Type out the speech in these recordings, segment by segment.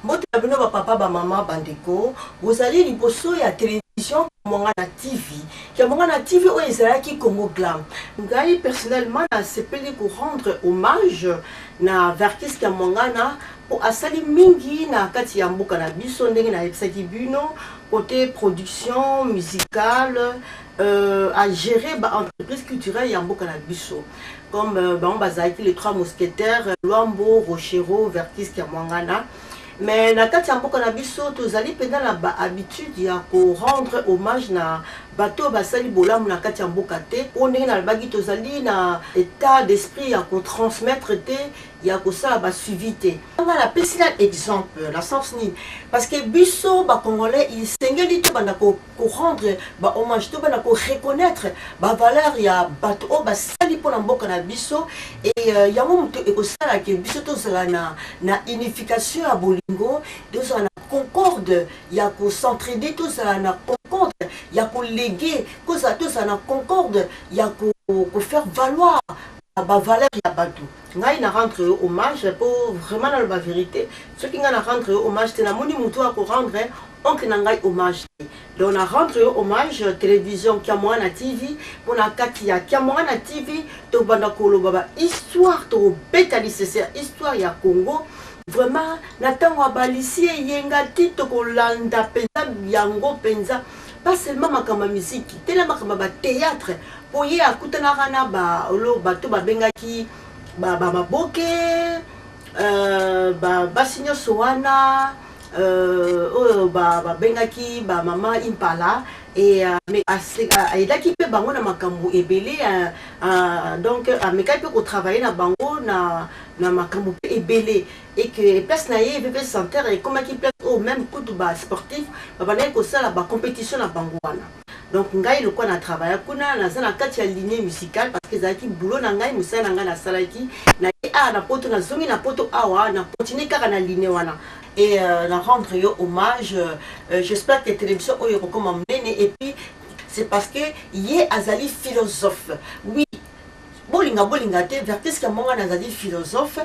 Mbote na bino ba papa ba mama bandeko, vous allez liboso ya télévision Monga na TV. Kia Monga na TV o ezalaki Congo Glam. Ngai personnellement na sepeli ko rendre hommage na Verkis Kia Monga na po asali mingi na kati ya mboka na biso ndenge na yebisaki bino côté production musicale à gérer ba entreprise culturelle ya mboka na biso. Comme les trois mousquetaires, Luambo, Rochero, Verkis Kia Monga na. Mais na kati ya mboka na biso tozali pendant la habitude ya ko rendre hommage na bato basali bolamu na kati ya mboka te po ndenge na bagi tozali na état d'esprit ya ko transmettre te ya ko sala ba suivi te. On va la pesi na exemple la sens ni parce que biso ba congolais il sengeli to banda ko rendre ba hommage to banda ko reconnaître ba valeur ya bato o basali po na mboka na biso et yango muto e ko sala ke biso to sala na unification ya bolingo to sala na concorde ya ko s'entraider to sala na concorde ya ko léguer ko sala to sala na concorde ya ko faire valoir ba valeur ya bato. Ngai na rendre hommage pour vraiment dans la vérité ce qui na rendre hommage te na moni muto ko rendre oncle na ngai hommage. Donc na rendre hommage télévision Kia Monga na TV pour na kati ya Kia Monga na TV to banda ko lo baba histoire to beta nécessaire histoire ya Congo. Vraiment natango abalisi yenga tito ko landa penza yango penza pas seulement makamba musique tela makamba ba théâtre pour y akutana kana ba lo bato ba bengaki ba maboke ba basinyo soana ba bengaki ba mama impala et mais aidaki pe bango na makambo ebele donc ameka pe ko travailler na bango na makambo pe ebele et que place na ye bébé santerre et comme qui place au même coup de bas sportif ba bana ko sala ba compétition na bango wana. Donc ngai le quoi na travailler kuna na zana kati ya lignée musicale parce que zaki boulot na ngai musala na ngai na salaki na na poto na zongi na poto awa na continuer kaka na lignée wana. Et la rendre hommage, j'espère que la télévision est recommandée. Et puis, c'est parce que yé azali philosophe. Oui, bolinga te, Verkis Kia Monga azali philosophe.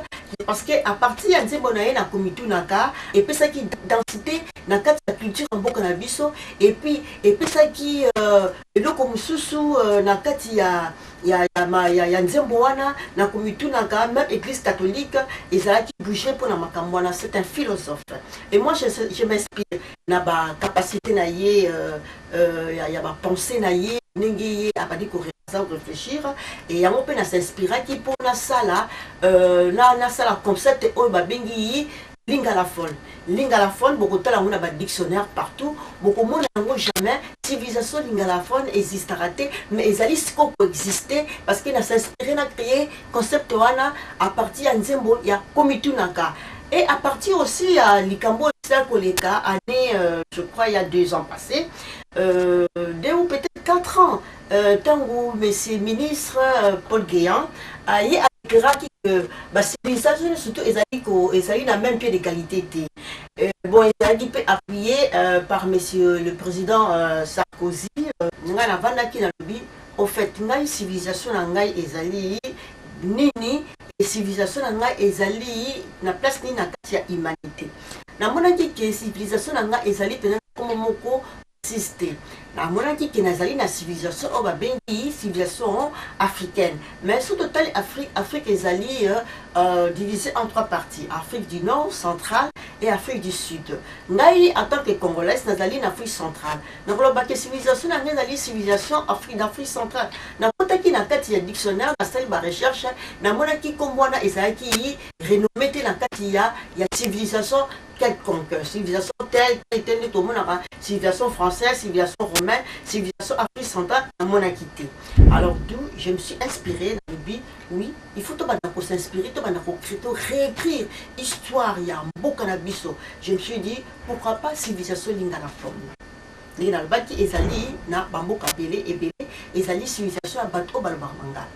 Parce que à partir de bonaye na komitu naka, et puis ça qui densité na kati la culture en boka na biso, et puis ça qui le comme susu na kati ya nzembo wana na komitu naka même église catholique ezala qui bouger pour na makambo wana. C'est un philosophe et moi je m'inspire na ba capacité na ye ya ba pensée na ye ndenge abadi ko réfléchir et yango pe na s'inspira qui pour na sala na sala concept o ba bengi lingala phone beaucoup de temps on a ba dictionnaire partout beaucoup monde n'ont jamais civilisation lingala phone existe raté mais ezali scope exister parce que na s'inspiré na créer concept wana à partir ya nzembo ya komitu naka et à partir aussi à likambo koleka année je crois il y a 2 ans passés 2 ou peut-être 4 ans tango monsieur ministre Paul Guéant a y que la civilisation surtout ezali na même pied d'égalité. Bon, ezali peut appuyé par monsieur le président Sarkozy nga na vandaki na lobi au fait ngai civilisation na ngai ezali nini et civilisation na ngai ezali na place ni na kati ya humanité na monaki ke civilisation na ngai ezali pena comme moko système. Na monaki ke nazali na civilisation o ba bengi civilisation africaine. Mais sous total Afrique ezali divisée en 3 parties. Afrique du Nord, centrale et Afrique du Sud. Ngai en tant que congolaise nazali na Afrique centrale. Na koloba ke civilisation na ngai nazali civilisation d'Afrique centrale. Na kotaki na kati ya dictionnaire na sali ba recherche na monaki kombwana ezalaki renommé te na kati ya civilisation quelconque, civilisation telle tout le monde a civilisation française, civilisation romaine, civilisation Afrique centrale, à mon acquitté. Alors d'où je me suis inspirée dans le but, oui, il faut s'inspirer, réécrire histoire, il y a un beau cannabiso. Je me suis dit, pourquoi pas civilisation lingala forme. Lingala baki ezali na bambo kapele ebele ezali civilisation à bateau balbamanga.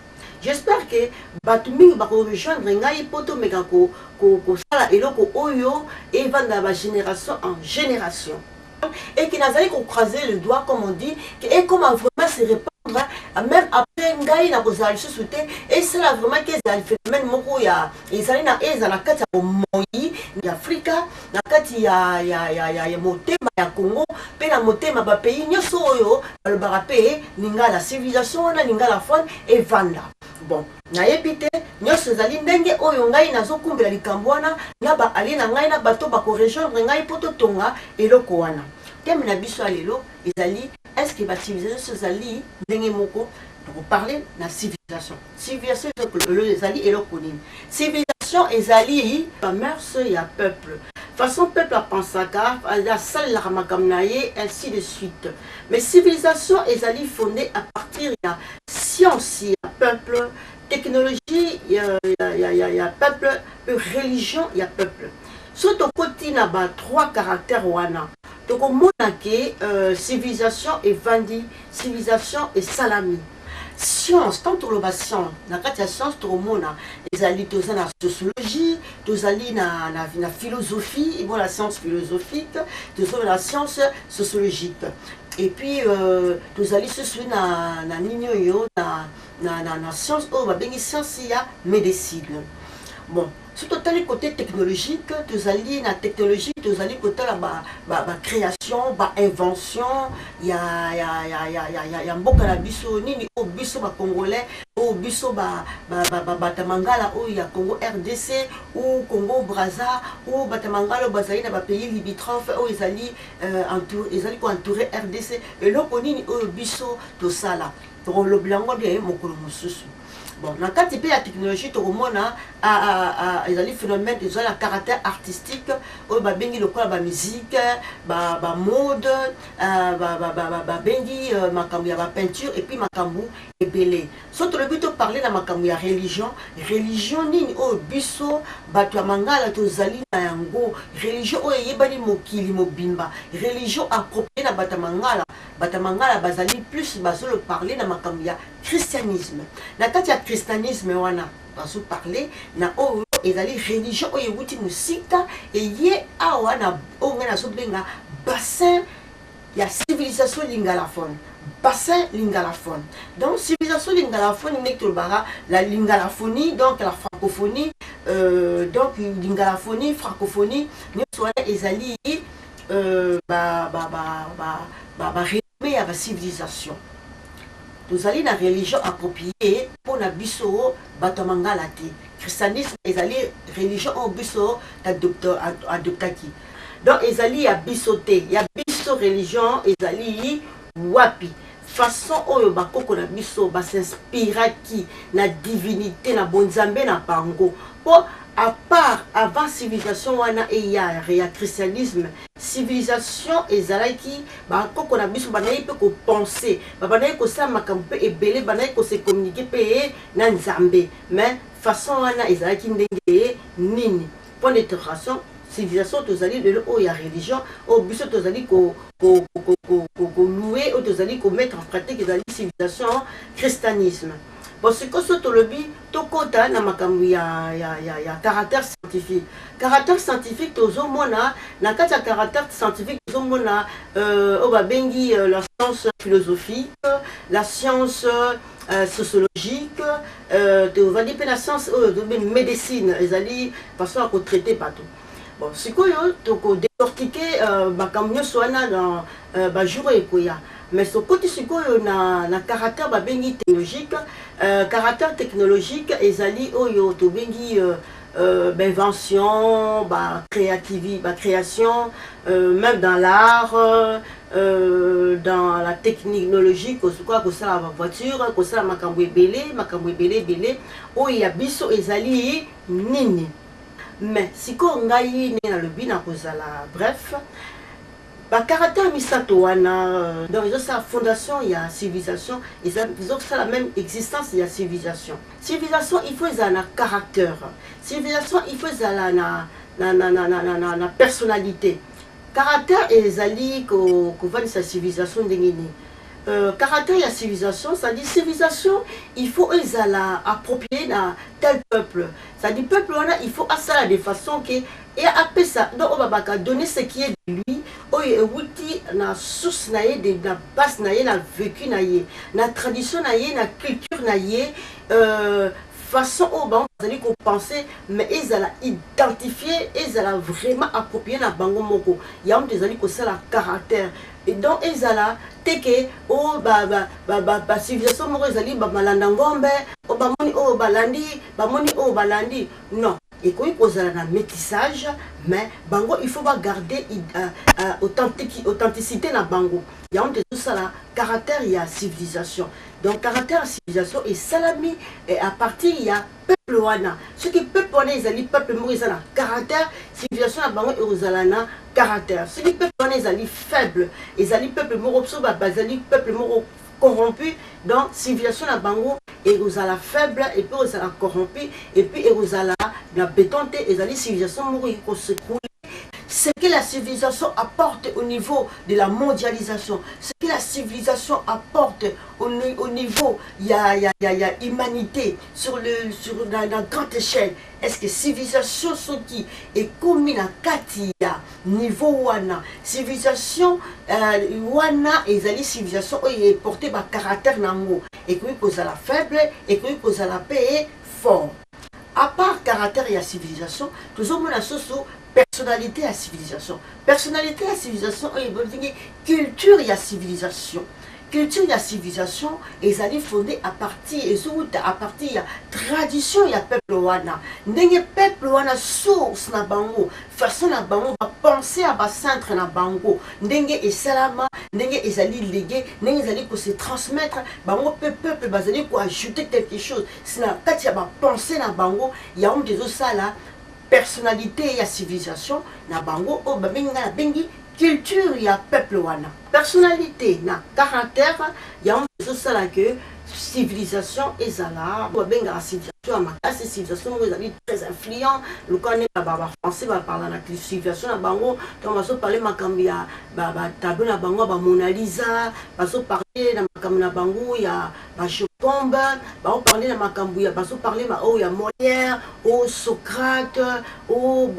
J'espère que Batumi va rejoindre Ngai Poto Megako, Sala Eloko Oyo, et va de génération en génération. Et qui n'a pas croisé le doigt, comme on dit, et comment vraiment se répand même après ngai na kozala lisusu te esala vraiment ke ezala phénomène moko ya ezali na eza na kati ya bomoi ya afrika na kati ya motema ya congo mpe na motema bapays nyonso oyo balobaka mpe lingala civilisation wana lingala fone evanda. Bon nayebi te nyonso ezali ndenge oyo ngai nazokumbela likambo wana na baali na ngai na bato bakorejoindre ngai mpo totonga eloko wana. Teme na biso ya lelo ezali est-ce que la civilisation ezali ndenge moko parler na civilisation. Civilisation ezali eloko nini? Civilisation ezali mœurs ya peuple. Façon peuple a pensaka ya salelaka makambo na ye ainsi de suite. Mais civilisation ezali fondée à partir ya science ya peuple, technologie ya peuple, religion ya peuple. Surtout côté na ba trois caractères wana. Donc on mona ke civilisation et vandi, civilisation et salami. Science, tant que la science, na kati ya science to mona ezali toza na sociologie, tozali na philosophie, et bon la science philosophique, toza na science sociologique. Et puis tozali sous na nini yo na science oh ba bengi science ya médecine. Bon, surtout dans le côté technologique, tu allies la technologie, tu allies côté la création, la invention, il y a beaucoup de biso ni au biso ba congolais, au biso ba batamangala où il y a Congo RDC ou Congo Brazza ou batamangala bazali na ba pays limitrophes où ils allient entourer RDC et là on ni au biso to sala. Pour le blanc bien mokolo mususu. Bon, dans le cas de la technologie, tout le monde a des phénomènes, ils ont un caractère artistique, où bah bengi le quoi, bah musique, bah mode, bengi makambu ya peinture et puis makambu et belé. Surtout le but de parler de makambu ya religion ni au biso, bah tu as mangala tu zali na yango, religion o yebani mokili mobimba, religion appropriée na batamangala bazali plus bazolo parler na makambu ya christianisme. Na kati ya christianisme wana bazo parler na oyo ezali religion oyo wuti musika et ye awa na onga na sobenga bassin ya civilisation lingalaphone. Bassin lingalaphone. Donc civilisation lingalaphone nek tolbara la lingalaphonie donc la francophonie donc lingalaphonie francophonie nyonso wana ezali rythme ya civilisation. Nous allons dans la religion appropriée pour la biso batamangala te. Christianisme ezali religion au biso adoptaki. Donc ezali ya biso te, ya biso religion ezali wapi. Façon oyo bakoko na biso ba s'inspiraki na divinité na bonzambe na pango. Pour à part avant civilisation wana et ya christianisme civilisation ezalaki ba koko na biso banayi pe ko penser banayi ko sa makambo pe ebele banayi ko se communiquer pe na nzambe mais façon wana ezalaki ndenge nini point d'interrogation civilisation tozali de o ya religion au biso tozali ko louer ou tozali ko mettre en pratique ezali civilisation christianisme. Parce que ce tolobi tokota na makambu ya caractère scientifique. Caractère scientifique tozo mona na kati ya caractère scientifique tozo mona oba bengi la science philosophique, la science sociologique, to va dire la science de médecine, ezali façon à traiter pas tout. Bon, c'est quoi toko décortiquer makambu nyonso wana dans ba jour ekoya. Mais ce côté na caractère bengi technologique, caractère technologique ezali oyo to bengi invention, création, même dans l'art, dans la technologie, que ça la voiture, que ça la makambo ebele, oyo ya biso ezali nini. Mais si ko ngai na lobi na kozala bref. Le caractère misato wana donc ils ont sa fondation il y a civilisation ils ont la même existence il y a civilisation. Civilisation il faut un caractère. Civilisation il faut na personnalité. Caractère et les alliés que va sa civilisation d'engini. Caractère et la civilisation, ça dit civilisation, il faut approprier dans tel peuple. Ça dit peuple, il faut ça de façon que et après ça, donc on va donner ce qui est de lui, oyo ewuti na source na ye, na base na ye, na vécu na ye, na tradition na ye, na culture na ye, façon oyo bango bazali kopense, mais ezala identifié, ezala vraiment approprié na bango moko, yango ezali kosala caractère. Et donc ezala teke o ba civilisation moko ezali ba malanda ngombe o bamoni o balandi bamoni o balandi, non. Et quand il y a un métissage, mais bango il faut pas garder authenticité na bango. Il y a tout ça là, caractère il y a civilisation. Donc caractère civilisation et salami et à partir il y a peuple wana. Ce qui peuple wana ils allaient peuple moko ils ont caractère, civilisation na bango ils ont caractère. Ce qui peuple wana ils allaient faible, ils allaient peuple moko ils allaient peuple moko corrompu. Donc civilisation na bango et vous allez faible et puis vous allez corrompu et puis vous allez la bétonte et la civilisation mourir pour se couler. Ce que la civilisation apporte au niveau de la mondialisation, ce que la civilisation apporte au niveau, il y a humanité sur la grande échelle. Est-ce que civilisation sont qui est commune à Katia, niveau wana, civilisation wana et la civilisation est portée par caractère nango, et que vous allez faible et que vous allez payer fort. À part caractère et la civilisation, toujours mon association personnalité et la civilisation. Personnalité et la civilisation, culture et la civilisation. Culture et la civilisation, ils allaient fonder à partir de la tradition et la peuple wana. N'engue peuple wana source na bango, façon na bango, penser à bas centre na bango. N'engue et salama, n'engue ils allaient léguer, n'engue ils allaient se transmettre, bango peuple basali pour ajouter quelque chose. Sinon quand il y a ba penser na bango, il y a des autres ça là. Personnalité et la civilisation na bango o babenga na bengi culture ya peuple wana. Personnalité na caractère ya on ça là que civilisation ezala babenga la civilisation à ma civilisation ezali très influent le connaît ba français va parler na civilisation na bango donc on va parler makambi ya ba tableau na bango ba Mona Lisa va parler na makambi na bango ya ba Joconde va parler na makambi ya va parler ma o ya Molière o Socrate o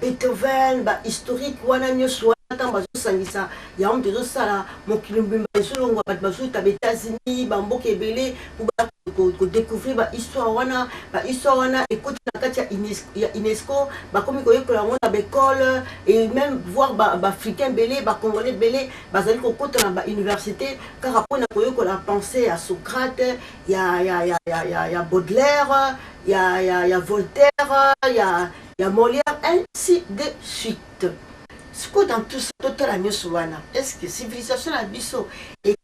Beethoven ba historique wana nyoso sangisa ya on de ça là mon kilombi basolongo ba bazuta ba États-Unis ba mboka ebele pour découvrir ba histoire wana écoute na kati ya UNESCO ba komi ko yekola ngona ba école et même voir ba africain belé ba congolais belé bazali ko kota na ba université car après na ko yekola penser à Socrate ya Baudelaire ya Voltaire ya Molière ainsi de suite. Ce que dans tout ça, est-ce que civilisation a biso et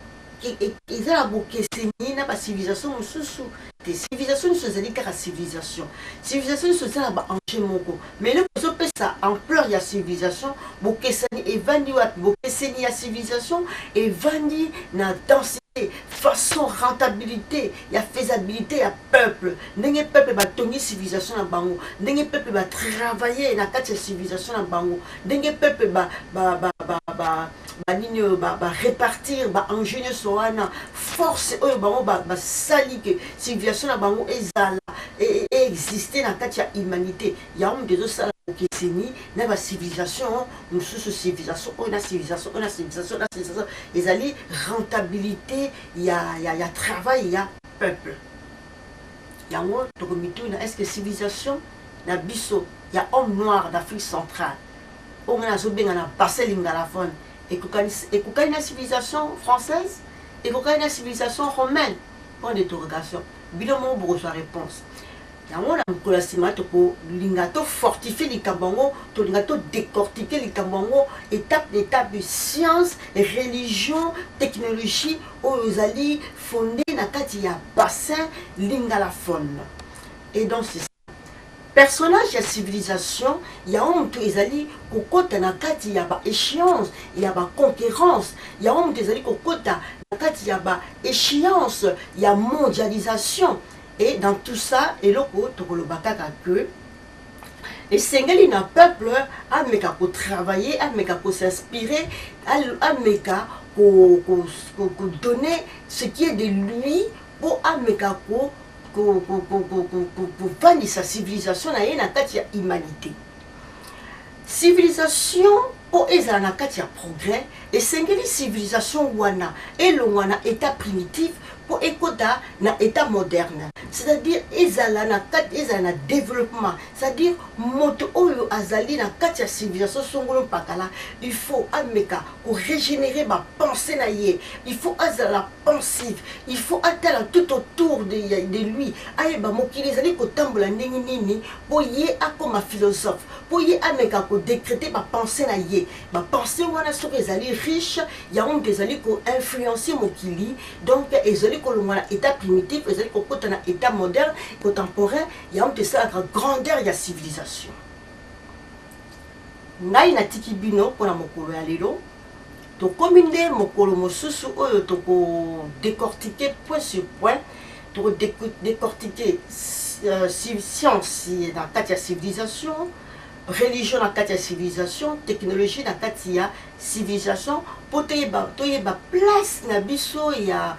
ils ont beaucoup de la civilisation des civilisations sociales car civilisation sociale ba enjeu moko mais le so pesa ampleur ya civilisation bokesani et vandi wat bokesani ya civilisation et vandi na densité façon rentabilité ya faisabilité ya peuple ndenge peuple ba tongi civilisation na bango ndenge peuple ba travailler na kati ya civilisation na bango ndenge peuple ba répartir ba ingénieur soana force oyo bango ba sali que civilisation na bango ezala et exister na kati ya humanité ya on de ça keseni na ba civilisation nous sous civilisation on a civilisation ezali rentabilité ya travail ya peuple yango to komito na est-ce que civilisation na biso ya homme noir d'Afrique centrale on a zobenga na parcelle ngalaphone et la civilisation française et la civilisation romaine. Point d'interrogation. Bilan pour sa réponse. On a la civilisation pour l'ingato fortifier les Kabongo, pour l'ingato décortiquer les Kabongo, étape d'étape de science, religion, technologie, aux alliés fondés dans le bassin l'ingalaphone. Et donc c'est personnage de civilisation, il y a un des alliés qui côté na kati ya ba échéance, il y a ba concurrence, il y a un des alliés qui côté na kati ya ba échéance, il y a mondialisation et dans tout ça et loko to ko lobaka que les Sénégalais na peuple a meka pour travailler, a meka pour s'inspirer, a meka pour donner ce qui est de lui pour a meka pour vendre sa civilisation na kati ya humanité. Civilisation po ezala na kati ya progrès esengeli civilisation wana elongwa na état primitif po ekota na état moderne, c'est-à-dire ezala na kati ezala na développement, c'est-à-dire moto oyo azali na kati ya civilisation songolo pakala il faut ameka ko régénérer ma pensée na ye, il faut azala pensif, il faut atala tout autour de lui ayeba mokili ezali kotambola ndenge nini po ye akoma philosophe, po ye ameka ko décréter ma pensée na ye, ma pensée wana soki ezali riche ya onde ezali ko influencer mokili, donc ezali ko longwa na état primitif ezali ko kota na état moderne contemporain ya onde ça la grandeur ya civilisation. Ngai natiki bino pona mokolo ya lelo to kominde mokolo mosusu oyo to ko décortiquer point sur point, to décortiquer science na kati ya civilisation, religion na kati ya civilisation, technologie na kati ya civilisation, po toyeba place na biso ya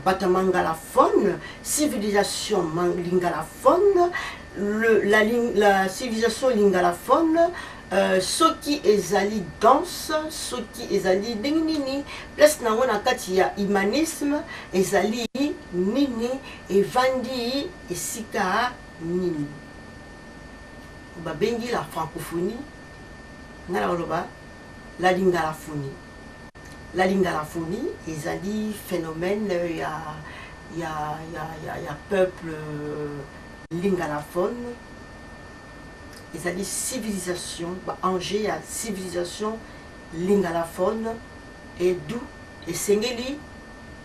bata mangalaphone, civilisation lingalaphone, la civilisation lingalaphone, soki ezali danse, soki ezali nini, place na wana kati ya humanisme ezali nini, evandi esika nini. Babengi la francophonie, ngala oloba la lingalaphonie. La lingalaphonie ezali phénomène ya peuple lingalaphone, ezali civilisation, enjeu ya civilisation lingalaphone, et d'où esengeli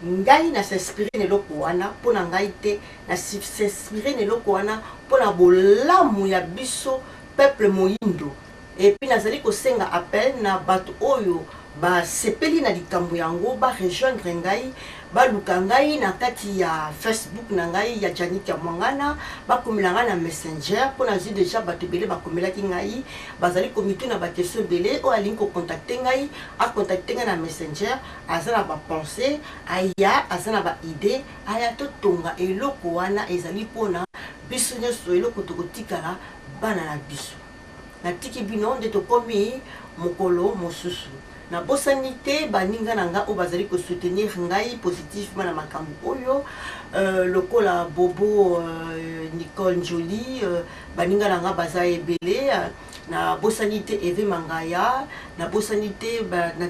ngai na s'inspirer ne loko wana pona ngai te na s'inspirer ne loko wana pona bolamu ya biso peuple moyindo, et puis nazali ko senga appel na bato oyo ba sepeli na likambo yango ba rejoindre ngai ba luka ngai na kati ya Facebook na ngai ya Janik ya Mwangana, ba komela ngai na Messenger pona zi déjà bato bele ba komela ki ngai bazali komité na ba question bele o alingi ko contacter ngai a contacter ngai na Messenger azana ba pensée aya azana ba idée aya to tonga eloko wana ezali pona biso nyonso eloko tokotikala bana na biso na tiki bino nde tokomi mokolo mosusu na bosanité baninga nanga o bazali ko soutenir ngai positivement na makambo oyo lokola Bobo Nicole Jolie baninga nanga baza ebele na bosanité Eve Mangaya na bosanité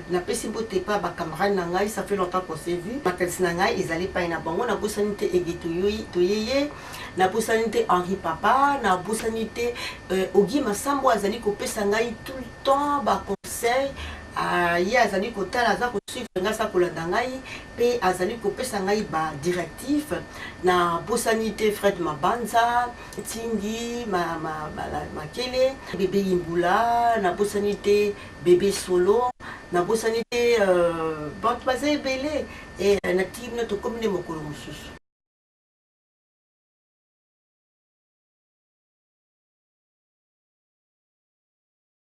na pesi mbote pa ba camarade na ngai, ça fait longtemps qu'on s'est vu makalisi na ngai ezali pa na bango na bosanité Egitoyoyi toyeye na bosanité Henri Papa na bosanité Ogi Masambo azali ko pesa ngai tout le temps ba conseil ye azali kotala aza kosuivre ngai sa kolanda ngai pe azali kopesa ngai ba directif na bosanité Fred Mabanza Tindi Makele bébé Imbula na bosanité bébé Solo na bosanité bato baza ebele e na tiki bino tokomi nde mokolo mosusu